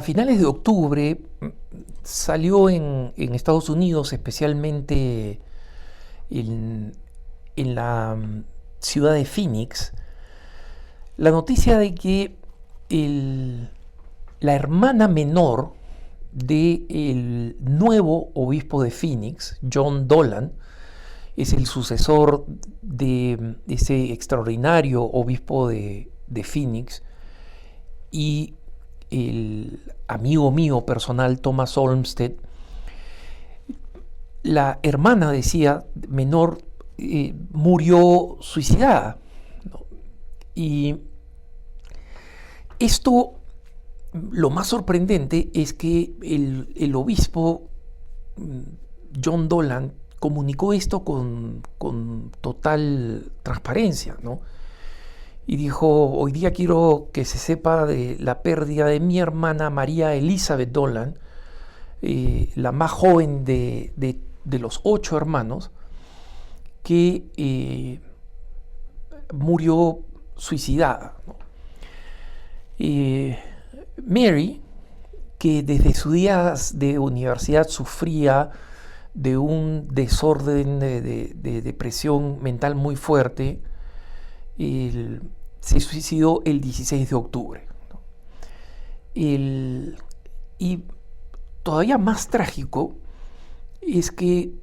a finales de octubre salió en Estados Unidos, especialmente en, en la ciudad de Phoenix, la noticia de que la hermana menor del nuevo obispo de Phoenix, John Dolan, es el sucesor de ese extraordinario obispo de Phoenix, y el amigo mío personal, Thomas Olmsted, la hermana, decía, menor, murió suicidada, ¿no? Y esto, lo más sorprendente es que el obispo John Dolan comunicó esto con total transparencia, ¿no? Y dijo: hoy día quiero que se sepa de la pérdida de mi hermana María Elizabeth Dolan, la más joven de los 8 hermanos, que murió suicidada, ¿no? Mary, que desde sus días de universidad sufría de un desorden de depresión mental muy fuerte, se suicidó el 16 de octubre, ¿no? Y todavía más trágico es que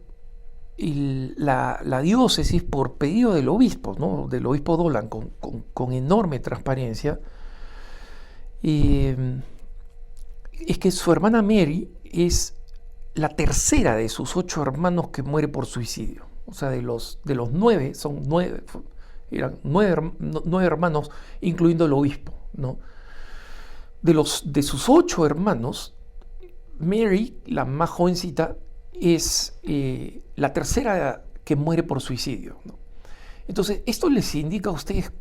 la diócesis, por pedido del obispo, ¿no?, del obispo Dolan, con enorme transparencia, es que su hermana Mary es la tercera de sus 8 hermanos que muere por suicidio. O sea, de los 9, eran 9 hermanos, incluyendo el obispo, ¿no? De sus 8 hermanos, Mary, la más jovencita, es la tercera que muere por suicidio, ¿no? Entonces, esto les indica a ustedes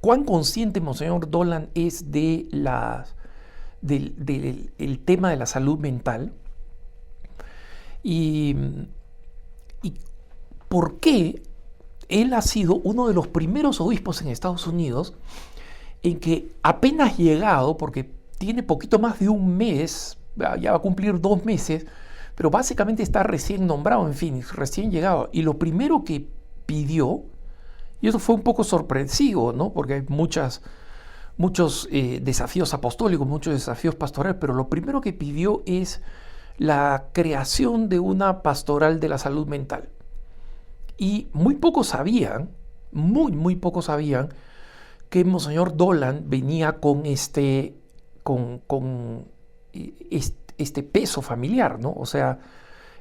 cuán consciente Monseñor Dolan es del tema de la salud mental, y por qué él ha sido uno de los primeros obispos en Estados Unidos en que, apenas llegado, porque tiene poquito más de un mes, ya va a cumplir 2 meses, pero básicamente está recién nombrado en Phoenix, recién llegado, y lo primero que pidió, y eso fue un poco sorpresivo, ¿no?, porque hay muchos desafíos apostólicos, muchos desafíos pastorales, pero lo primero que pidió es la creación de una pastoral de la salud mental. Y muy pocos sabían, muy pocos sabían, que Monseñor Dolan venía con este peso familiar, ¿no? O sea,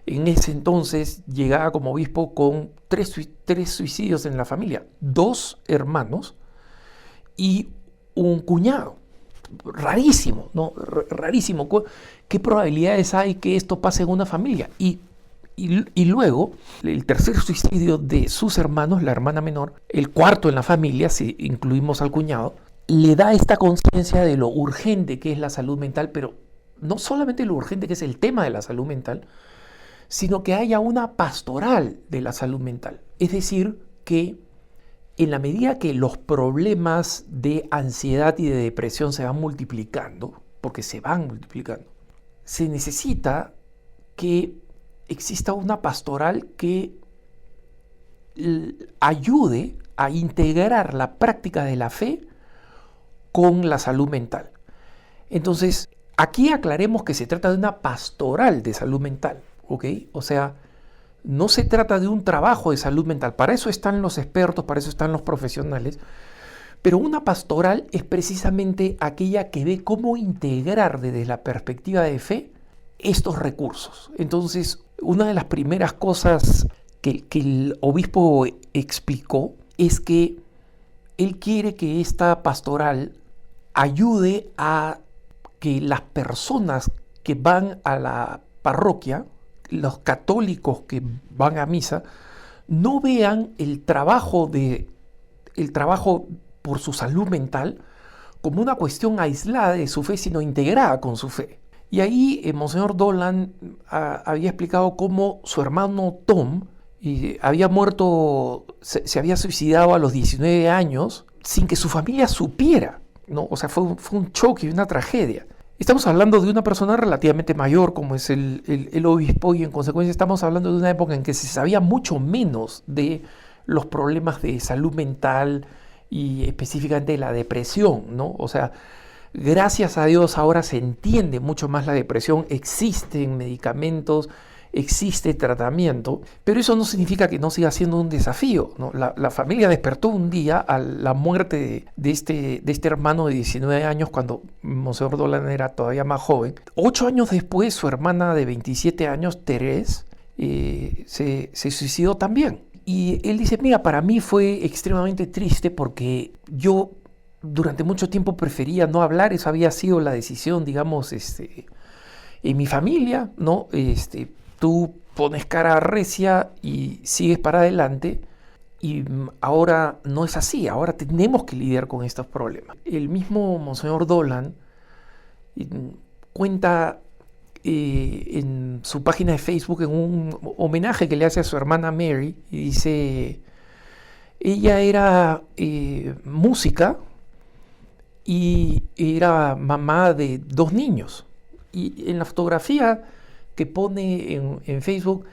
en ese entonces llegaba como obispo con 3 suicidios en la familia: 2 hermanos y un cuñado. Rarísimo, ¿no? Rarísimo. ¿Qué probabilidades hay que esto pase en una familia? Y luego, el tercer suicidio de sus hermanos, la hermana menor, el cuarto en la familia, si incluimos al cuñado, le da esta conciencia de lo urgente que es la salud mental, pero no solamente lo urgente que es el tema de la salud mental, sino que haya una pastoral de la salud mental. Es decir, que en la medida que los problemas de ansiedad y de depresión se van multiplicando, porque se van multiplicando, se necesita que exista una pastoral que ayude a integrar la práctica de la fe con la salud mental. Entonces, aquí aclaremos que se trata de una pastoral de salud mental, ¿ok? O sea, no se trata de un trabajo de salud mental. Para eso están los expertos, para eso están los profesionales. Pero una pastoral es precisamente aquella que ve cómo integrar desde la perspectiva de fe estos recursos. Entonces, una de las primeras cosas que el obispo explicó es que él quiere que esta pastoral ayude a que las personas que van a la parroquia, los católicos que van a misa, no vean el trabajo por su salud mental como una cuestión aislada de su fe, sino integrada con su fe. Y ahí Monseñor Dolan había explicado cómo su hermano Tom había muerto, se había suicidado a los 19 años sin que su familia supiera, ¿no? O sea, fue un choque, una tragedia. Estamos hablando de una persona relativamente mayor como es el obispo, y en consecuencia estamos hablando de una época en que se sabía mucho menos de los problemas de salud mental y específicamente de la depresión, ¿no? O sea, gracias a Dios ahora se entiende mucho más la depresión, existen medicamentos, existe tratamiento, pero eso no significa que no siga siendo un desafío, ¿no? La familia despertó un día a la muerte de este hermano de 19 años cuando Monseñor Dolan era todavía más joven. 8 años después, su hermana de 27 años, Teresa, se suicidó también. Y él dice, mira, para mí fue extremadamente triste porque yo durante mucho tiempo prefería no hablar, eso había sido la decisión, digamos, en mi familia, ¿no? Tú pones cara recia y sigues para adelante, y ahora no es así, ahora tenemos que lidiar con estos problemas. El mismo Monseñor Dolan cuenta en su página de Facebook, en un homenaje que le hace a su hermana Mary, y dice, ella era música y era mamá de 2 niños. Y en la fotografía que pone en Facebook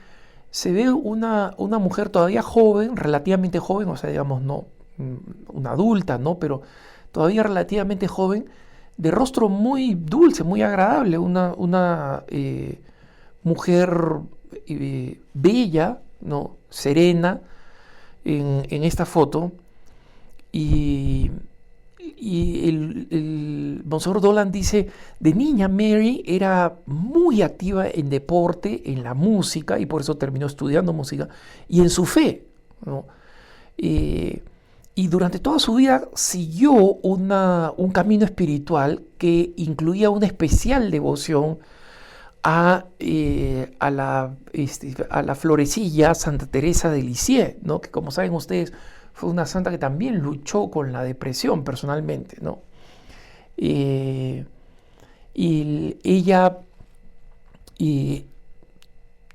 se ve una mujer todavía joven, relativamente joven, o sea, digamos, no una adulta, ¿no? Pero todavía relativamente joven, de rostro muy dulce, muy agradable, una mujer bella, ¿no? Serena en esta foto. Y el Monseñor Dolan dice, de niña Mary era muy activa en deporte, en la música, y por eso terminó estudiando música, y en su fe, ¿no? Y durante toda su vida siguió un camino espiritual que incluía una especial devoción a la florecilla Santa Teresa de Lisieux, ¿no? Que como saben ustedes, fue una santa que también luchó con la depresión personalmente, ¿no? Y ella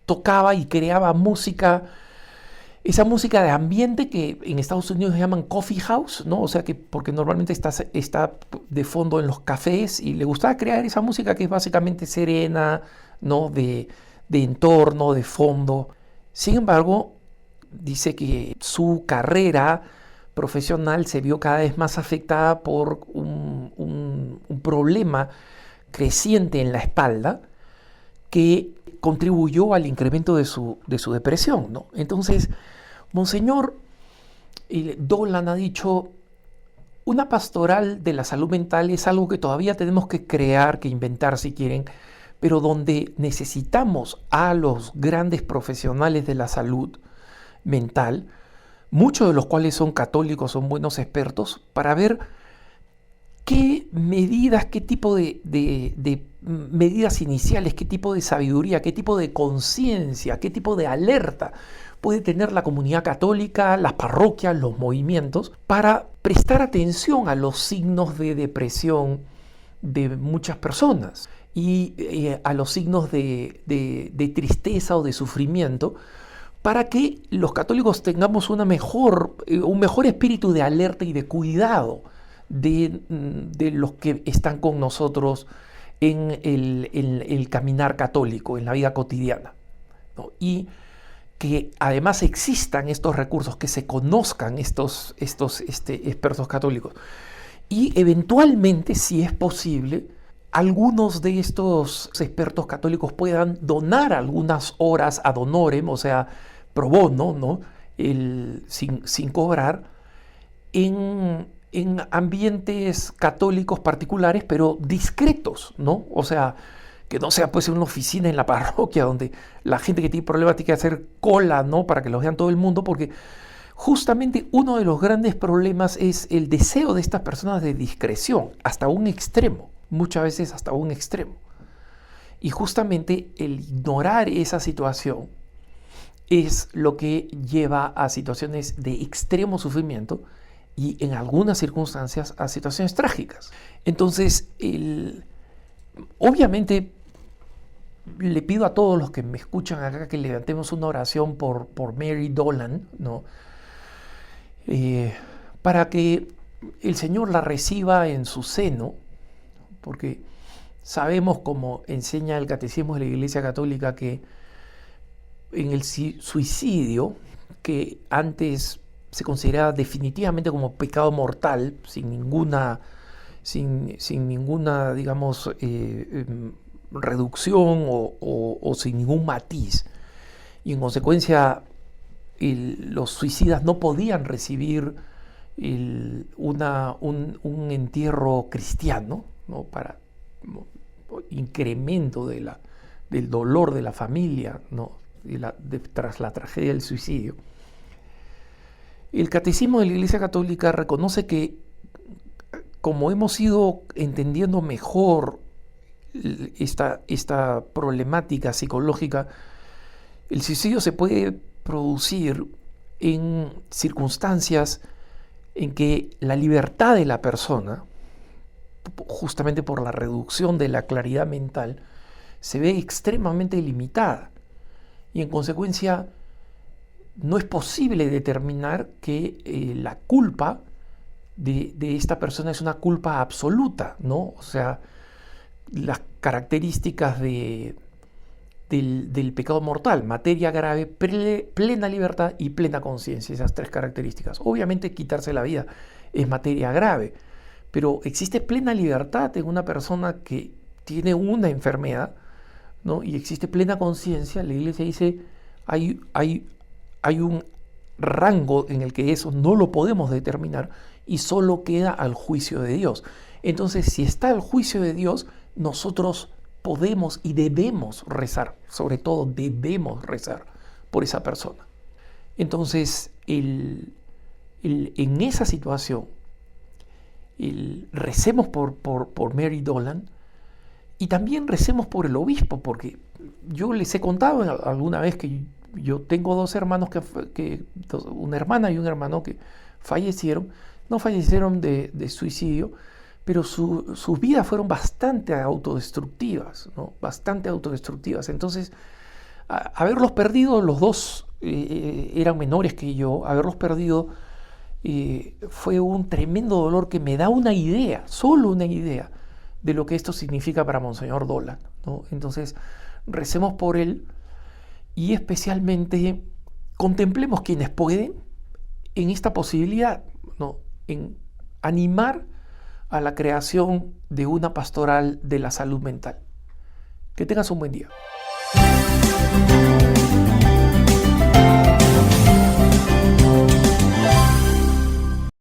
tocaba y creaba música, esa música de ambiente que en Estados Unidos se llaman coffee house, ¿no? O sea, que porque normalmente está de fondo en los cafés, y le gustaba crear esa música que es básicamente serena, ¿no? De entorno, de fondo. Sin embargo, dice que su carrera profesional se vio cada vez más afectada por un problema creciente en la espalda que contribuyó al incremento de su depresión, ¿no? Entonces, Monseñor Dolan ha dicho, una pastoral de la salud mental es algo que todavía tenemos que crear, que inventar si quieren, pero donde necesitamos a los grandes profesionales de la salud mental, muchos de los cuales son católicos, son buenos expertos, para ver qué medidas, qué tipo de medidas iniciales, qué tipo de sabiduría, qué tipo de conciencia, qué tipo de alerta puede tener la comunidad católica, las parroquias, los movimientos, para prestar atención a los signos de depresión de muchas personas y a los signos de tristeza o de sufrimiento, para que los católicos tengamos un mejor espíritu de alerta y de cuidado de los que están con nosotros en el caminar católico, en la vida cotidiana, ¿no? Y que además existan estos recursos, que se conozcan estos expertos católicos. Y eventualmente, si es posible, algunos de estos expertos católicos puedan donar algunas horas ad honorem, o sea, pro bono, ¿no? Sin cobrar, en ambientes católicos particulares, pero discretos, ¿no? O sea, que no sea pues una oficina en la parroquia donde la gente que tiene problemas tiene que hacer cola, ¿no? Para que los vean todo el mundo, porque justamente uno de los grandes problemas es el deseo de estas personas de discreción, hasta un extremo, muchas veces hasta un extremo. Y justamente el ignorar esa situación es lo que lleva a situaciones de extremo sufrimiento y en algunas circunstancias a situaciones trágicas. Entonces, obviamente le pido a todos los que me escuchan acá que levantemos una oración por Mary Dolan, ¿no? Para que el Señor la reciba en su seno, porque sabemos, como enseña el Catecismo de la Iglesia Católica, que en el suicidio, que antes se consideraba definitivamente como pecado mortal, sin ninguna, digamos, reducción o sin ningún matiz, y en consecuencia los suicidas no podían recibir un entierro cristiano, ¿no? Para incremento del dolor de la familia, ¿no? Tras la tragedia del suicidio. El Catecismo de la Iglesia Católica reconoce que, como hemos ido entendiendo mejor esta problemática psicológica, el suicidio se puede producir en circunstancias en que la libertad de la persona, justamente por la reducción de la claridad mental, se ve extremadamente limitada, y en consecuencia no es posible determinar que la culpa de esta persona es una culpa absoluta, ¿no? O sea, las características del pecado mortal: materia grave, plena libertad y plena conciencia. Esas tres características. Obviamente quitarse la vida es materia grave, pero existe plena libertad en una persona que tiene una enfermedad, ¿no? Y existe plena conciencia. La Iglesia dice, hay un rango en el que eso no lo podemos determinar y solo queda al juicio de Dios. Entonces, si está al juicio de Dios, nosotros podemos y debemos rezar, sobre todo debemos rezar por esa persona. Entonces, en esa situación, recemos por Mary Dolan, y también recemos por el obispo, porque yo les he contado alguna vez que yo tengo dos hermanos, una hermana y un hermano que fallecieron. No fallecieron de suicidio, pero sus vidas fueron bastante autodestructivas, ¿no? Bastante autodestructivas. Entonces, haberlos perdido, los dos eran menores que yo, haberlos perdido fue un tremendo dolor que me da una idea, solo una idea, de lo que esto significa para Monseñor Dolan, ¿no? Entonces, recemos por él, y especialmente contemplemos, quienes pueden, en esta posibilidad, ¿no? En animar a la creación de una pastoral de la salud mental. Que tengas un buen día.